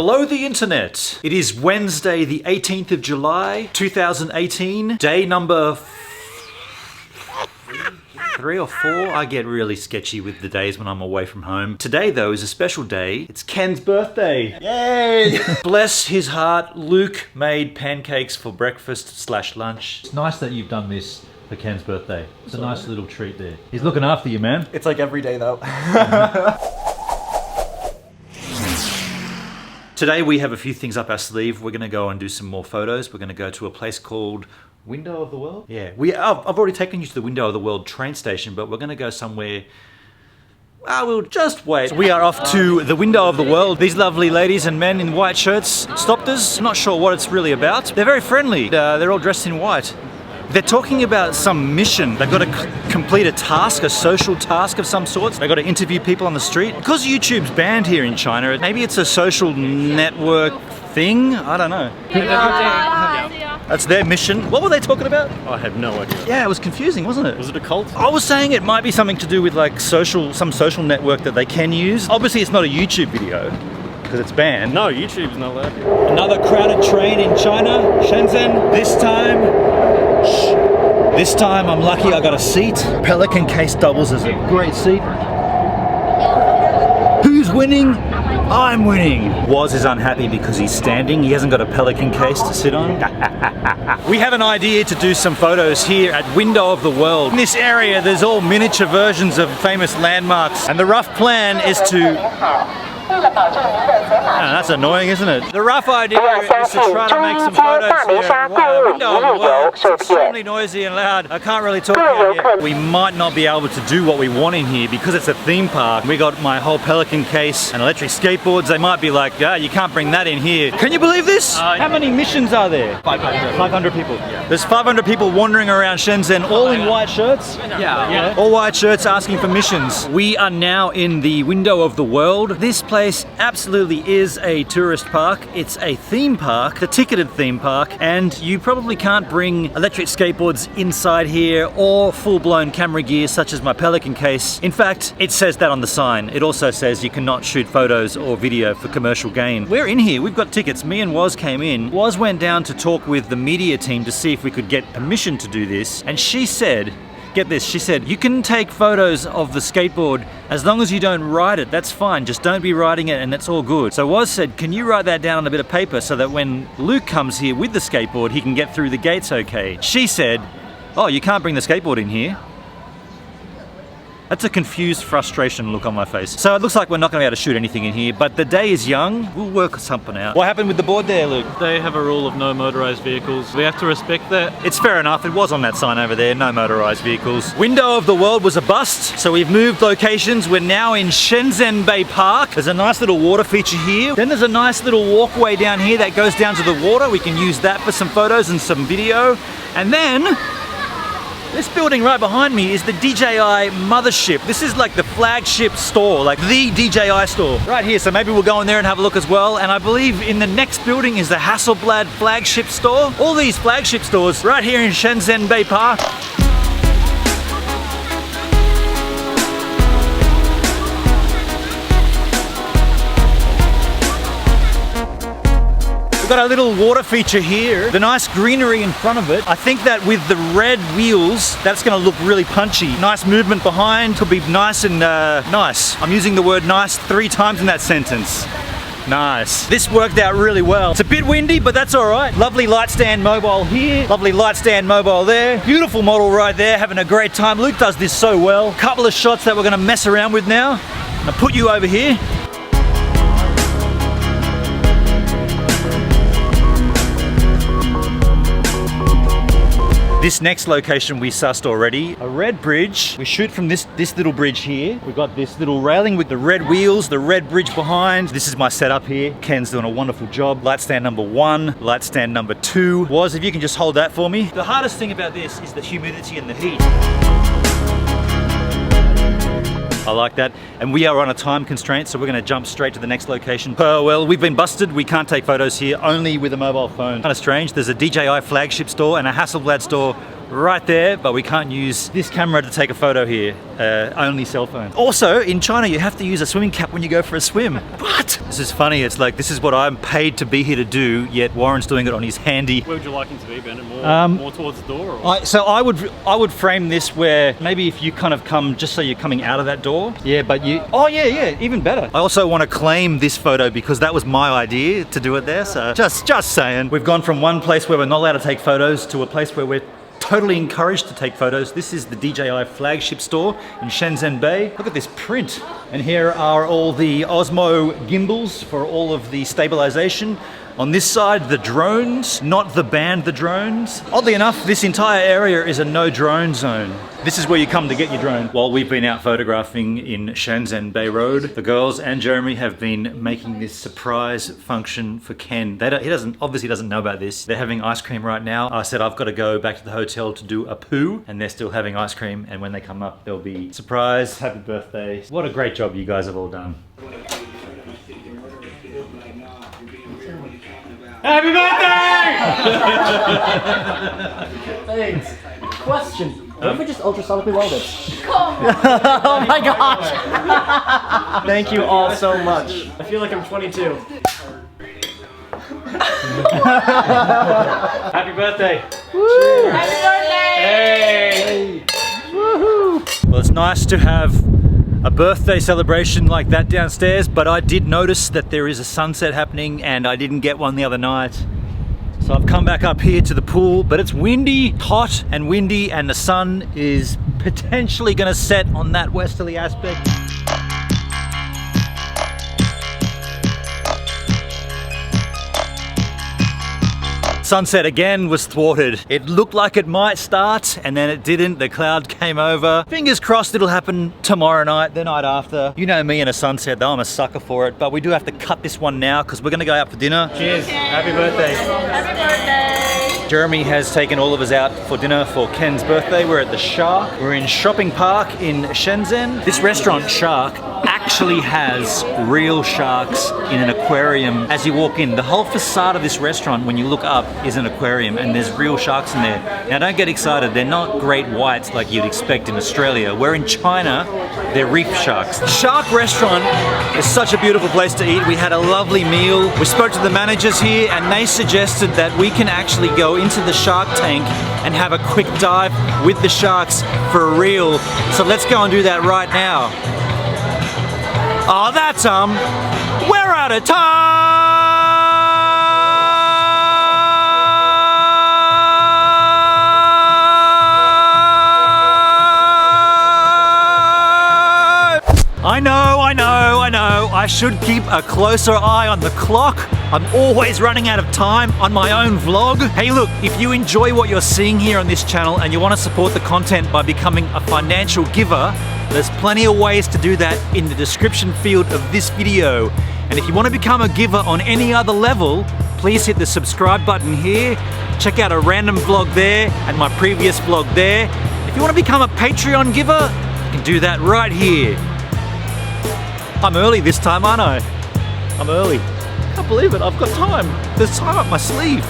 Hello the internet. It is Wednesday the 18th of July 2018, day number 3 or 4. I get really sketchy with the days when I'm away from home. Today though is a special day. It's Ken's birthday. Yay! Bless his heart, Luke made pancakes for breakfast / lunch. It's nice that you've done this for Ken's birthday. It's a nice little treat there. He's looking after you, man. It's like every day though. Today we have a few things up our sleeve. We're gonna go and do some more photos. We're gonna go to a place called Window of the World? Yeah, I've already taken you to the Window of the World train station, but we're gonna go somewhere. We'll just wait. So we are off to the Window of the World. These lovely ladies and men in white shirts stopped us. Not sure what it's really about. They're very friendly. They're all dressed in white. They're talking about some mission. They've got to complete a task, a social task of some sorts. They've got to interview people on the street. Because YouTube's banned here in China, maybe it's a social network thing? I don't know. That's their mission. What were they talking about? I have no idea. Yeah, it was confusing, wasn't it? Was it a cult? I was saying it might be something to do with like some social network that they can use. Obviously it's not a YouTube video because it's banned. No, YouTube's not allowed. Another crowded train in China, Shenzhen. This time I'm lucky I got a seat. Pelican case doubles as a great seat. Who's winning? I'm winning. Woz is unhappy because he's standing. He hasn't got a Pelican case to sit on. We have an idea to do some photos here at Window of the World. In this area, there's all miniature versions of famous landmarks. And the rough plan is to... that's annoying, isn't it? The rough idea is to try to make some photos here. Wow, Window of the World. It's extremely noisy and loud. I can't really talk out here. We might not be able to do what we want in here because it's a theme park. We got my whole Pelican case and electric skateboards. They might be like, you can't bring that in here. Can you believe this? How many missions are there? 500. 500 people. Yeah. There's 500 people wandering around Shenzhen, all in white shirts. Yeah. All white shirts asking for missions. We are now in the Window of the World. This place absolutely is a tourist park. It's a theme park, a ticketed theme park, and you probably can't bring electric skateboards inside here or full-blown camera gear such as my Pelican case. In fact, it says that on the sign. It also says you cannot shoot photos or video for commercial gain. We're in here, we've got tickets. Me and Woz came in. Woz went down to talk with the media team to see if we could get permission to do this, and she said, get this, she said, you can take photos of the skateboard as long as you don't ride it, that's fine, just don't be riding it and it's all good. So Woz said, can you write that down on a bit of paper so that when Luke comes here with the skateboard, he can get through the gates okay. She said, oh, you can't bring the skateboard in here. That's a confused frustration look on my face. So it looks like we're not going to be able to shoot anything in here, but the day is young. We'll work something out. What happened with the board there, Luke? They have a rule of no motorized vehicles. We have to respect that. It's fair enough. It was on that sign over there, no motorized vehicles. Window of the World was a bust, so we've moved locations. We're now in Shenzhen Bay Park. There's a nice little water feature here. Then there's a nice little walkway down here that goes down to the water. We can use that for some photos and some video. And then this building right behind me is the DJI mothership. This is like the flagship store, like the DJI store. Right here, so maybe we'll go in there and have a look as well. And I believe in the next building is the Hasselblad flagship store. All these flagship stores right here in Shenzhen Bay Park. We've got a little water feature here, the nice greenery in front of it. I think that with the red wheels, that's gonna look really punchy. Nice movement behind, could be nice and nice. I'm using the word nice 3 times in that sentence. Nice. This worked out really well. It's a bit windy, but that's all right. Lovely light stand mobile here, lovely light stand mobile there. Beautiful model right there, having a great time. Luke does this so well. Couple of shots that we're gonna mess around with now. I'll put you over here. This next location we sussed already, a red bridge. We shoot from this little bridge here. We've got this little railing with the red wheels, the red bridge behind. This is my setup here. Ken's doing a wonderful job. Light stand number 1, light stand number 2. Woz, if you can just hold that for me. The hardest thing about this is the humidity and the heat. I like that. And we are on a time constraint, so we're gonna jump straight to the next location. Well, we've been busted. We can't take photos here, only with a mobile phone. Kind of strange. There's a DJI Flagship store and a Hasselblad store right there, but we can't use this camera to take a photo here. Only cell phone. Also, in China, you have to use a swimming cap when you go for a swim. What? This is funny. It's like, this is what I'm paid to be here to do, yet Warren's doing it on his handy. Where would you like him to be, Bennett? More towards the door? Or? So I would frame this where maybe if you kind of come just so you're coming out of that door. Yeah, but you. Oh yeah, even better. I also want to claim this photo because that was my idea to do it there. So just saying, we've gone from one place where we're not allowed to take photos to a place where we're totally encouraged to take photos. This is the DJI Flagship store in Shenzhen Bay. Look at this print. And here are all the Osmo gimbals for all of the stabilization. On this side, the drones, not the band, the drones. Oddly enough, this entire area is a no drone zone. This is where you come to get your drone. While we've been out photographing in Shenzhen Bay Road, the girls and Jeremy have been making this surprise function for Ken. He obviously doesn't know about this. They're having ice cream right now. I said I've got to go back to the hotel to do a poo, and they're still having ice cream. And when they come up, there'll be surprise, happy birthday. What a great job you guys have all done. Happy birthday! Thanks. Question. What if we just ultrasonically weld it? Oh my gosh! Thank you all so much. I feel like I'm 22. Happy birthday! Woo. Happy birthday! Hey! Woohoo! Well, it's nice to have a birthday celebration like that downstairs, but I did notice that there is a sunset happening and I didn't get one the other night. So I've come back up here to the pool, but it's windy, hot and windy, and the sun is potentially gonna set on that westerly aspect. Sunset again was thwarted. It looked like it might start and then it didn't. The cloud came over. Fingers crossed it'll happen tomorrow night, the night after. You know me and a sunset though, I'm a sucker for it. But we do have to cut this one now because we're gonna go out for dinner. Cheers, happy birthday. Happy birthday! Jeremy has taken all of us out for dinner for Ken's birthday. We're at the Shark. We're in Shopping Park in Shenzhen. This restaurant, Shark, actually has real sharks in an aquarium as you walk in. The whole facade of this restaurant, when you look up, is an aquarium and there's real sharks in there. Now don't get excited, they're not great whites like you'd expect in Australia. Where in China, they're reef sharks. Shark Restaurant is such a beautiful place to eat. We had a lovely meal. We spoke to the managers here and they suggested that we can actually go into the shark tank and have a quick dive with the sharks for real. So let's go and do that right now. Oh, that's we're out of time! I know. I should keep a closer eye on the clock. I'm always running out of time on my own vlog. Hey look, if you enjoy what you're seeing here on this channel and you want to support the content by becoming a financial giver, there's plenty of ways to do that in the description field of this video. And if you want to become a giver on any other level, please hit the subscribe button here. Check out a random vlog there and my previous vlog there. If you want to become a Patreon giver, you can do that right here. I'm early this time, aren't I? I'm early. I can't believe it, I've got time. There's time up my sleeve.